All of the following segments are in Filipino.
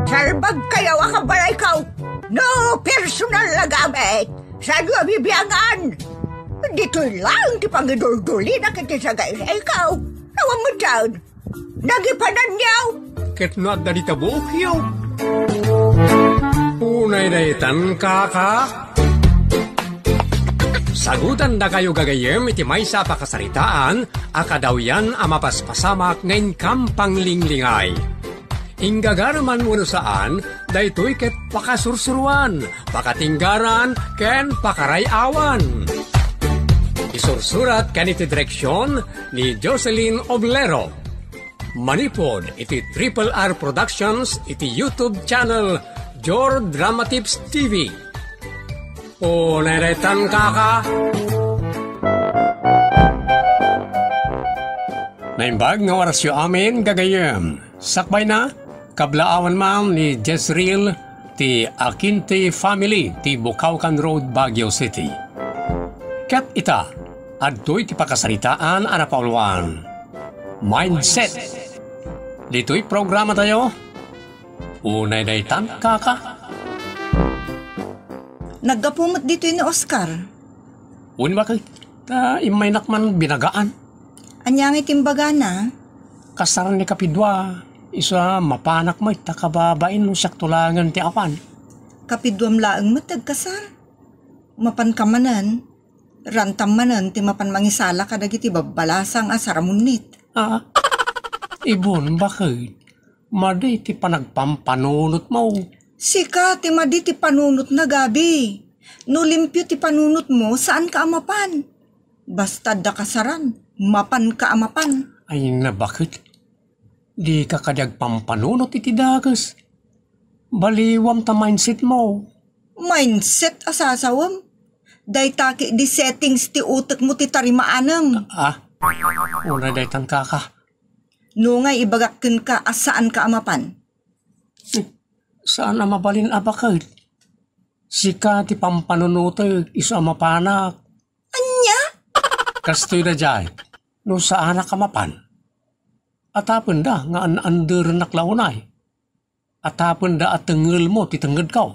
Sarbag kayo akabalay ka. No personal na gamit. Saan nga bibiyangan? Dito lang ti pangidul-duli na kiti sa gaya ikaw. Nawang mo dyan. Nagipanan niyaw. Ketnat na ditabok yaw. Unay na itan kaka. Sagutan na kayo gagayem iti may sa pakasaritaan, akadaw yan amapaspasamak ngayon kampang linglingay. Inggagarman mo saan, daytoy ket pakasursuruan, pakatinggaran, ken pakarayawan. Isursurat kaniti direksyon ni Jocelyn Oblero. Manipod iti Triple R Productions iti YouTube channel Jor Drama Tips TV. O neretan kaka. Naimbag nga warasyo amin gagayem. Sakbay na, kablaawan man ni Jezreel ti Aquinte family ti Bukawkan Road, Baguio City. Kat ita, adtoy ti pakasaritaan anapauluan. Mindset. Dito'y programa tayo. Unay daytan kaka. Nagkapumot dito ni Oscar. Uy, bakit? Imay nakman binagaan. Anyang itimbaga na? Kasaran ni kapidwa. Isa mapanak mo takababain mo siyak tulangan ti awan. Kapidwam laang matagkasar. Mapan kamanan. Rantam manan ti mapan mangisala kadagiti babalasang asaramunit. Ibon, bakit? Maday ti panagpampanunot mo. Sika, ti madi ti panunot na gabi. No limpyo ti panunot mo, saan ka amapan? Basta da kasaran, mapan ka amapan. Ay na bakit? Di ka kadyag pampanunot iti dagas. Baliwam ta mindset mo. Mindset asasawam? Day taki di settings ti utak mo ti tarimaanam. Una daytan kaka. No ngay ibagakin ka asaan ka amapan? Saan na mabalin abakit? Sika ti pampanunuto iso amapanak. Anya? Kastoy na jay, no saan na kamapan? Atapon da nga an-under naklaunay. Atapon da at tengel mo ti tenged kaw.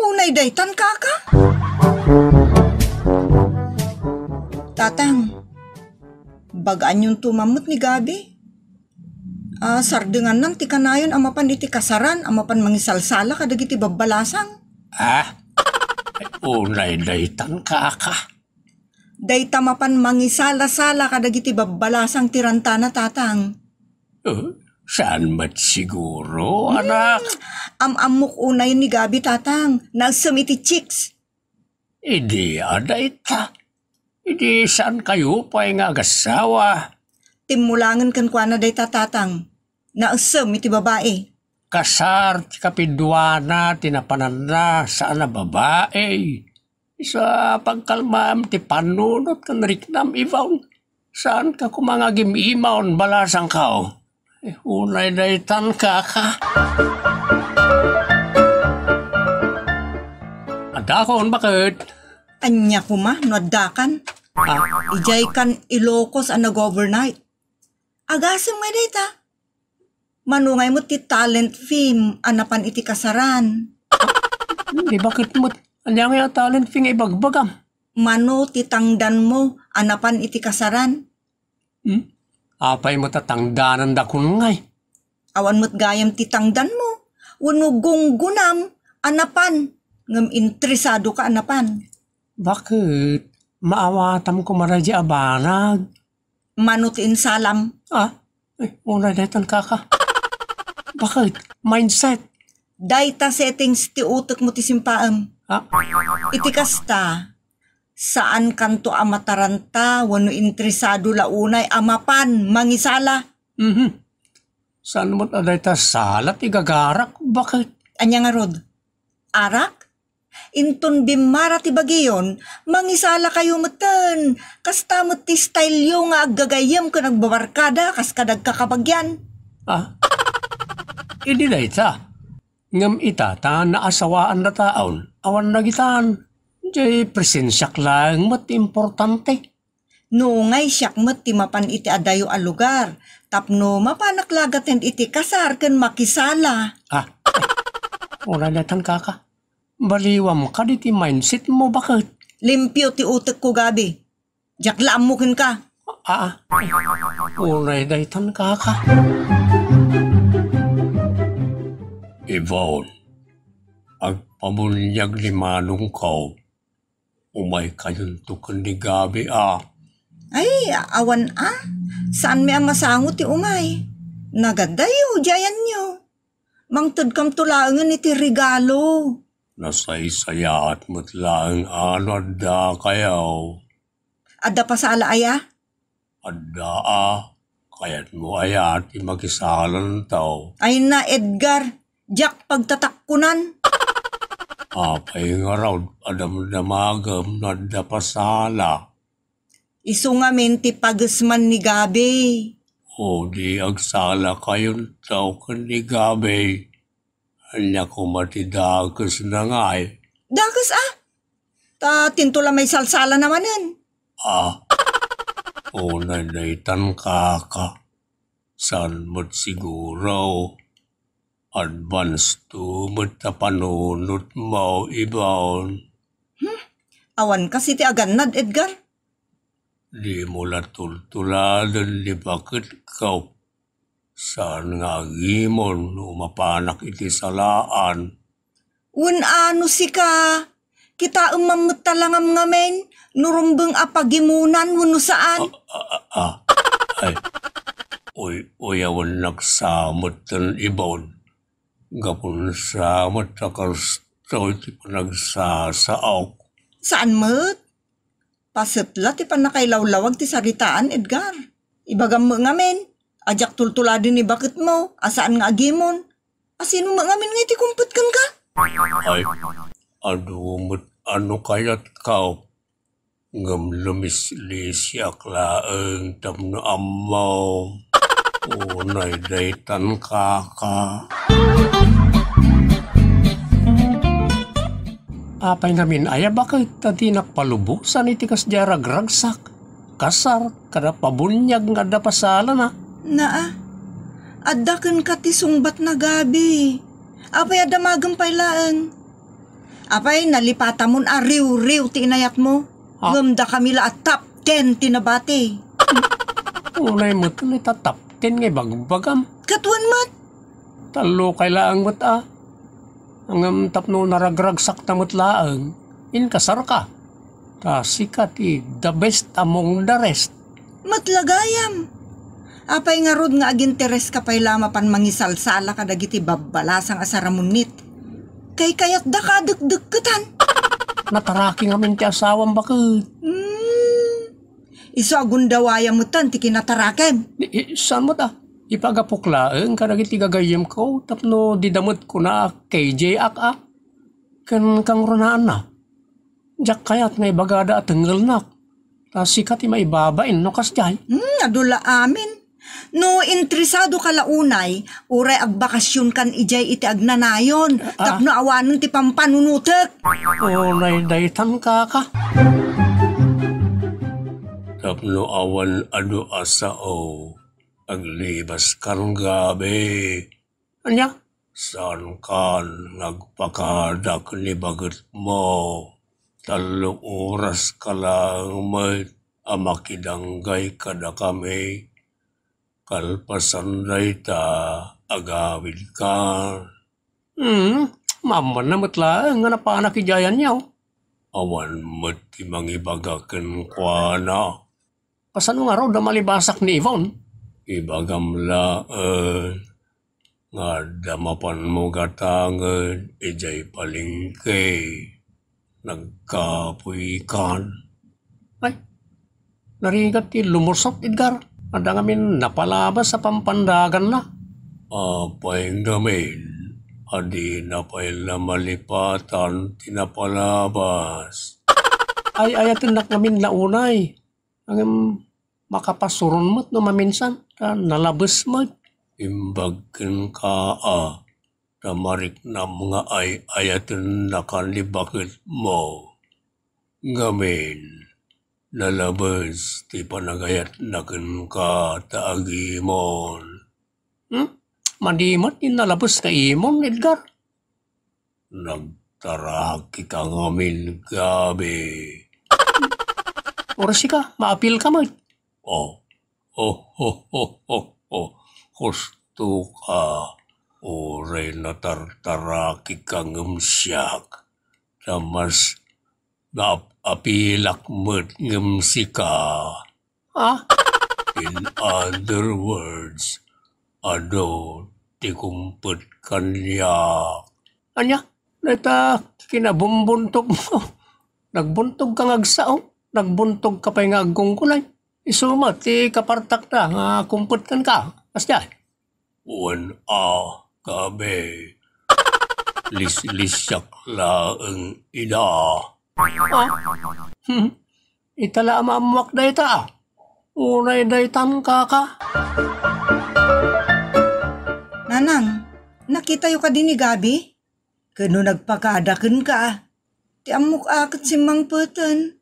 Unay daytan kaka? Tatang, bagaan yung tumamot ni Gabi. Sardengan nang ti kanayon amapan iti kasaran, amapan mangisalsala kadagiti babalasang. Unay daytan kaka. Dayta mapan mangisala-sala kadagiti babalasang tirantana tatang. Saan mat siguro, anak? Amok unay ni Gabi tatang, nagsumiti chicks. Idi adayta. Idi saan kayo pa nga agasawa? Timulangan kan kwa na dayta tatang. Naasam iti babae. Kasar, ti kapidwana, tinapanan na, saan na babae. Sa pagkalmam, ti panunot kan riknam ibaw. Saan ka kumangagim imaon balasang kao? Unay daytan kaka. Adakon, bakit? Anya kuma, nadakan. Ijay kan Ilocos ang nag-overnight. Agasim nga dayta. Manungay mo ti talent film, anapan iti kasaran. Bakit mo? Anya nga talent film ay bagbagam? Mano ti tangdan mo, anapan iti kasaran. Apay mo tatangdanan da kun ngay. Awan mo't gayam ti tangdan mo. Unugong gunam, anapan. Ngam interesado ka anapan. Bakit? Maawatam ko maradya abanag. Mano ti insalam. Una daytan kaka. Bakit? Mindset. Dayta settings ti utak mo ti simpaam. Iti kasta, saan kanto amataranta, wano interesado launay, amapan, mangisala. Saan mo't adayta salat igagarak? Bakit? Anya nga rod? Arak? Inton bimara ti bagiyon, mangisala kayo matan. Kasta mo ti style yung aggagayam ka nagbabarkada, kas kadag kakabagyan. Idi dayta. Ngam itata naasawaan na taon, awan nagitan. Jay presensyak lang mat importante. No ngay siyak mat ti mapan iti adayo a lugar. Tapno mapanaklagaten iti kasar ken makisala. Una datan kaka. Baliwam ka di ti mindset mo bakit? Limpyo ti utek ko gabi. Jaklaan mo kin ka. Una datan kaka. Ivon, agpabunyag limanong ko. Umay kayon tukan ni gabi Ay, awan Saan may ang masangot ti umay? Nagadayo, jayan nyo. Mangtod kam tulaangan iti regalo. Nasaysaya at mutlaang adda kayaw. Adda pa sa alaaya? Adda kayat mo ayat makisalan tao. Ay na, Edgar. Jack pagtatakkunan. Apay nga raw, adam damagam nadda pasala. Isu nga ti pagasman ni Gabi. O di agsala kayon tao kan ni gabi. Hanya ko matidagas na nga Dagas Ta tintula may salsala namanen. Nadaitan kaka. San mo't siguro. Advance to panunot mo ibon. Awan kasi ti aganad, Edgar. Di mo latultuladan di bakit kaw. Saan nga gimon umapanak iti salaan. Ano si ka? Kita umamagtalangam ngamen. Nurumbeng apagimunan wano saan. Awan nagsamot ng ibon. Gapon samot takarstoy ti panagsasaaw. Saan mo't? Pasatla ti panakailawlawag ti saritaan, Edgar. Ibagam mo ngamen. Ajak tultuladin ni bakit mo. Asaan nga agimon. Asino mo ngamen nga iti kumput kan ka? Ano kaya't kao? Ngam lumislisyak laeng tamno ammo. Unay daytan kaka. Apay namin bakit tati nakpalubusan iti kasdyarag ragsak. Kasar, kada pabunyag nga da pasala na. Addakan ka ti sungbat na gabi. Apay adamagang pailaan. Apay nalipata mon riw-riw ti inayat mo. Gamda kami la at top 10 tinabati. Unay mo ito ni tatap 10 nga bagbagam. Katuan mat. Talo kailaang mat Ang tapno naragragsak na mutlaang, inkasar ka. Sikat the best among the rest. Matlagayam. Apay nga rod nga aginteres ka pay lama pan mangisalsala ka dagiti babbalasang asaramunit. Kay kayat da ka dagdagkatan. Nataraki nga min ti asawang bakit. Iso agundawaya mo tan ti kinatarakem. Saan mo ipagapuklaeng kadagiti gagayem ko tapno didamot ko na KJ kan kang runaan na. Diyak kayat nga ibagada at tengel nak. Sikat maibabain no kasjay. Adula amin. No interesado ka launay, uray agbakasyon kan ijay iti agnanayon. Tapno awanon ti pampanunutek. Naidaytan kaka. Tapno awan asao. Aglibas kan gabi. Anya? Saan kan nagpakadak ni bagat mo? 3 oras ka lang may amakidanggay kada kami. Kalpasan ta agawid ka. Mama na matla nga napanak ijayan niyaw. Awan mati mangibagakan kwa na. Pasan nga raw da malibasak ni Yvonne? Ibagamlaan nga damapan mo gatangan ijay palingke nagkapuikan. Ay, narigat ti lumusok, Edgar. Ada ngamin napalabas sa pampandagan na. Apay ngamin, adi na pa'y malipatan tinapalabas. Ay, ayatinak ngamin launay. Ang makapasuron mo't no maminsan. Nalabas mo. Imbagkan ka tamarik na mga ayatin nakalibakit mo. Gamin, nalabas ti panagayat nakin ka taagimon. Madimot yung nalabas ka imon, Edgar. Nagtaraki ka ngamin gabi. Oras ka, maapil ka man. Oh, Gusto ka. Oray natartaraki ka ngamsyak. Tamas apilak mo't ngamsi ka. In other words, ti kumpet kanya. Anya, nata kinabumbuntok mo. Nagbuntog ka ngagsao. Nagbuntog ka pa'y ngagong kulay. Isuma, ti kapartak na nga kumpet kan ka. Asya. Gabi. Lisyak laeng ida. Itala maamuak na ita. Unay daytan ka. Nanang, nakita yung ka din ni Gabi? Kano nagpakadakan ka? Ti amok akit si Mang Putan.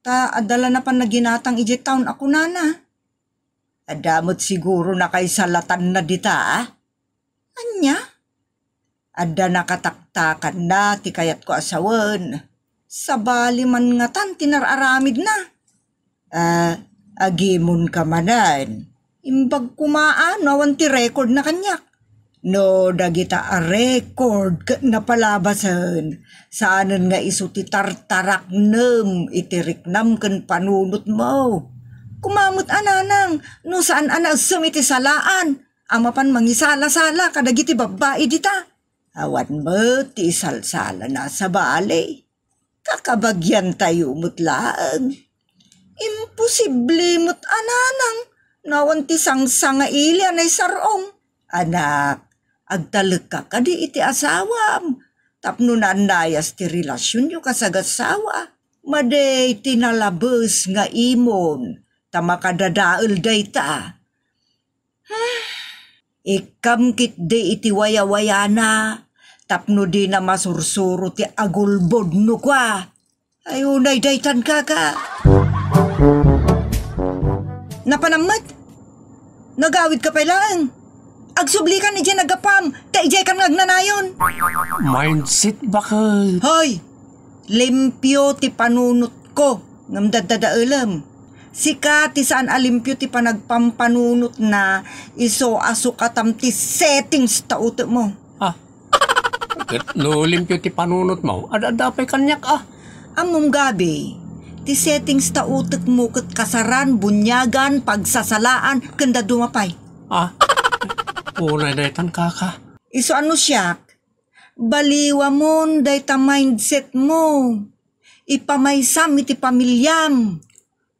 Ta adala na pa naginatang ijit taon ako nana. Adamot siguro na kay salatan na dita. Anya? Ada nakataktakan na ti kayat ko asawan. Sabali man nga tan tinararamid na. Agimon ka manan. Imbag kumaan awan ti record na kanyak. No, dagita a record na palabasan. Saanan nga iso ti tartarak nem itiriknam ken panunot mo. Kumamot ananang, no saan ana sumiti salaan. Amapan mangisala-sala kadagiti babae dita. Awan mo ti salsala na sa bali. Kakabagyan tayo mutlaan. Imposible mut ananang. Nawan ti sangsanga ili anay sarong. Anak, agtalag ka kadi iti asawam. Tapno na andayas ti relasyon yu kasagasawa. Maday tinalabes nga imon. Tamakadadaal day ta. Ikam kit de iti waya-wayana. Tapno di na masursuro ti agulbod no kwa. Ayunay daytan ka. Napanamad? Nagawid ka pa lang. Agsubli ka ni dyan nagapam. Taijay ka nagnanayon. Mindset baka. Hoy! Limpyo ti panunot ko. Ngamdadadaalam. Sika ti saan alimpyo ti panagpampanunot na iso aso katam ti settings tauto mo. No limpyo ti panunot mo. Adapay kanyak Amom Gabi, ti settings tautot mo kat kasaran, bunyagan, pagsasalaan, kanda dumapay. Unay daytan kaka. Iso ano siyak? Baliwa mon dayta mindset mo. Ipamaysam iti pamilyam.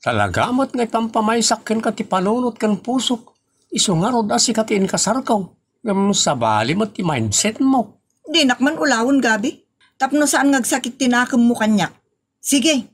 Talaga mo't ngay pampamaysak ken ka ti panunot ken pusok. Iso nga rod asi katiin kasarkaw. Ngam sabali mo't ti mindset mo. Dinak man ulawon Gabi. Tapno saan ngagsakit tinakam mo kanyak. Sige,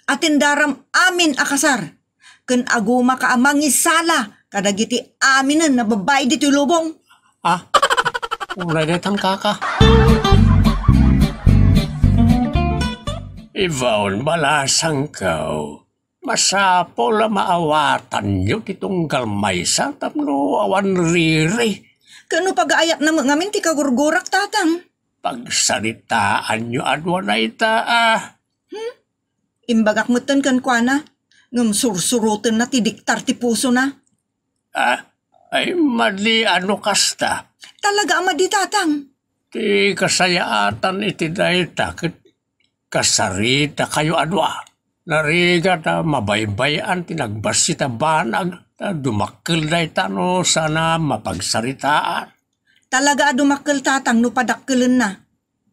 atindaram amin akasar. Ken aguma ka amangisala. Kadagiti aminan na babae dito lubong. Unay daytan kaka. Ivaon balasang kau. Masapo la maawatan nyo titunggal maysa tapno awan riri. Kano pag-aayap na ngamin ti kagurgurak tatang? Pagsaritaan nyo adwa na ita Imbagak mutan kan kwa na. Ngam sursurutan na ti diktar ti puso na. Ay mali ano kasta. Talaga ama di tatang. Ti kasayaatan iti dayta kasarita kayo adwa. Nariga ta mabaybayan tinagbasita banag ta dumakkel dayta no sana mapagsaritaan. Talaga dumakkel tatang no padakkelan na.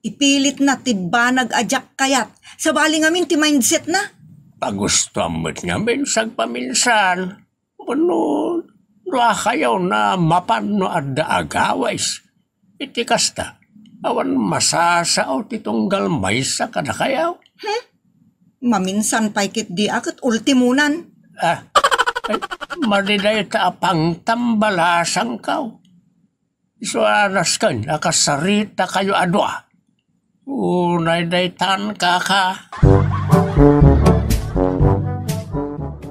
Ipilit na ti banag ajak kayat. Sabali ngamin ti mindset na. Pagusto amot nga minsag paminsan. Ano, kayaw na mapano adda agaways. Iti kasta, awan masasao titunggal maysa kada kayaw. Maminsan paikit di akit ultimunan. Mariday ta apang tambalasang kaw. Isuanas kan, nakasarita kayo adwa. Unay daytan kaka.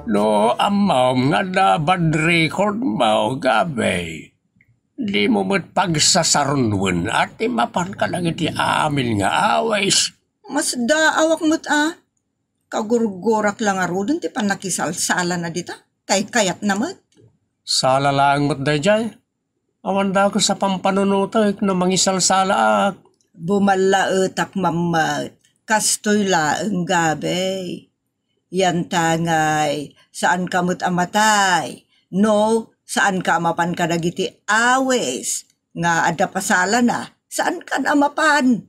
No, amaw nga na bad record mo, Gabi. Di mo mo't pagsasarunwan at mapan ka lang iti amin nga aways. Mas daawak mo't kagurgurak lang arudon ti panakisalsala na dita. Kay kayat na mo't. Sala lang mo't dayjay. Awan da ko sa pampanunutak na mangisalsala ak. Bumalaetak mamat. Kastoy laeng gabi. Yan tangay. Saan ka mo't amatay? No, saan ka amapan ka dagiti awes? Nga ada pasala na. Saan ka amapan?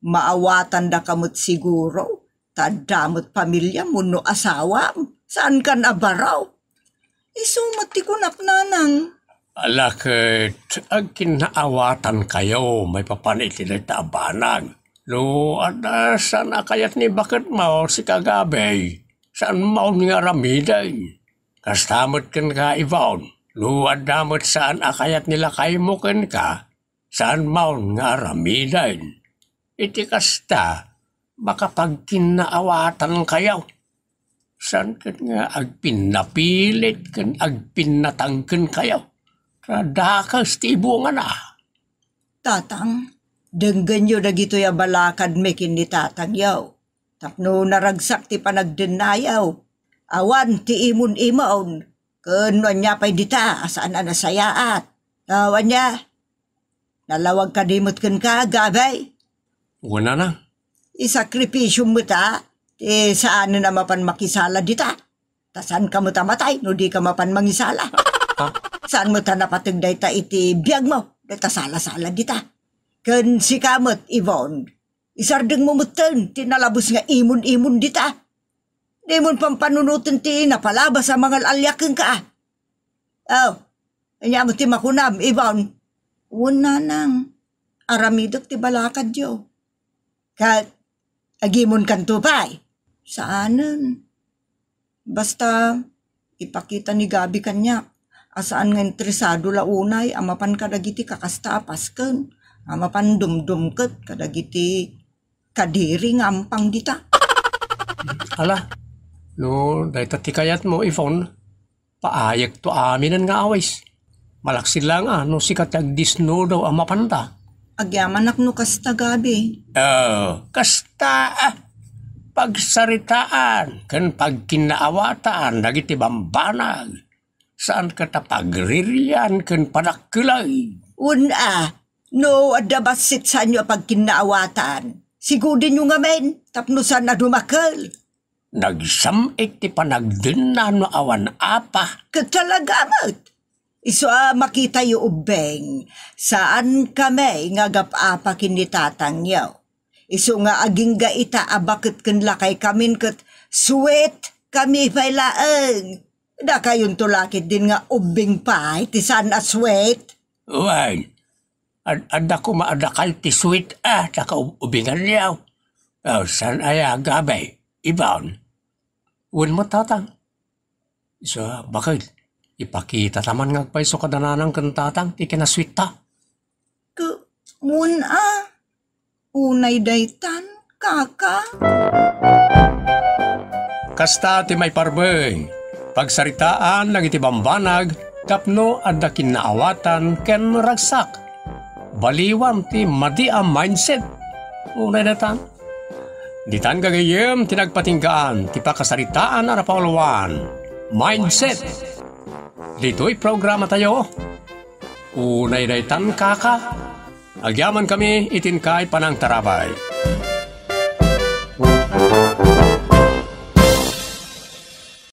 Maawatan da kamot siguro. Tadamot pamilya mo no asawam. Saan ka abaraw? Isumati ko nanang. Alakit, ag kinaawatan kayo, may papanitin na tabanag. Lo, saan kayat ni bakit mo si kagabay? Saan mo nga ramiday? Kastamot kan ka, Ivon. Lo, adamot saan akayat nila kayo mo kan ka? Saan mo nga ramiday? Iti kasta, baka pag kinaawatan kayo. Saan kan nga ag pinapilit kan ag pinatangkan kayo? Radakas ti ibungan na. Tatang, denggan nyo na gito ya balakad mekin ni tatang yaw. Tapno naragsak ti panagdenayaw. Awan ti imun-imaon. Kunwan niya pa'y dita, asaan na nasayaat. Awan niya. Nalawag ka dimot kan ka, gabay. Una na. Isakripisyo mo ta, saan na mapan makisala dita. Tasan ka mo tamatay, no di ka mapan mangisala. Saan mo ta napatagday ta iti biyag mo? Dita sala-sala dita. Kan si kamot, Ivon, isardeng mo mutan, tinalabos nga imun-imun dita. Di mo pampanunutan ti napalabas sa mga alyakin ka. Anya mo ti makunam, Ivon. Una nang, aramidok ti balakad yo. Kat, agimon kan tupay. Saanan? Basta, ipakita ni Gabi kanya. Asaan nga interesado launay, amapan kadagiti kakastapas ken, amapan dumdumket kadagiti kadiri ngampang dita. Ala, no, dahi tatikayat mo, Ivon, paayag to aminan nga awis. Malaksin lang no sikat agdisno daw amapanta. Agyaman no kasta Gabi. Kasta pagsaritaan, kan pagkinaawatan, dagiti bambanag. Saan ka tapagririan kan panakilay? No, adabasit sa inyo pag kinaawatan. Sigudin nyo nga men, tapnusan na dumakal. Nagsamik ti panagdinan no awan apa. Katalagamat. Iso makita yu ubeng, saan kami nga gap-apa kinitatang yaw. Iso nga aging gaita abakit kanlakay kamin kat sweet kami pailaeng. Da kayon tulakit din nga ubing pa, ti saan sweet? Uwan, ada ko maadakal ti sweet taka ubingan niyaw. Saan aya gabay, Ibon? Uwan mo tatang. So, bakit? Ipakita taman nga pa'y so kadananang kan tatang, ti kinasweet ta. Unay daytan, kaka. Kasta ti may parbeng. Pagsaritaan ng itibambanag, tapno adda kinaawatan ken ragsak. Baliwan ti madi a mindset. Unay datan. Ditan gagayem tinagpatinggaan ti pakasaritaan ara paulawan. Mindset. Dito'y programa tayo. Unay daytan kaka. Agyaman kami itinkay panang tarabay.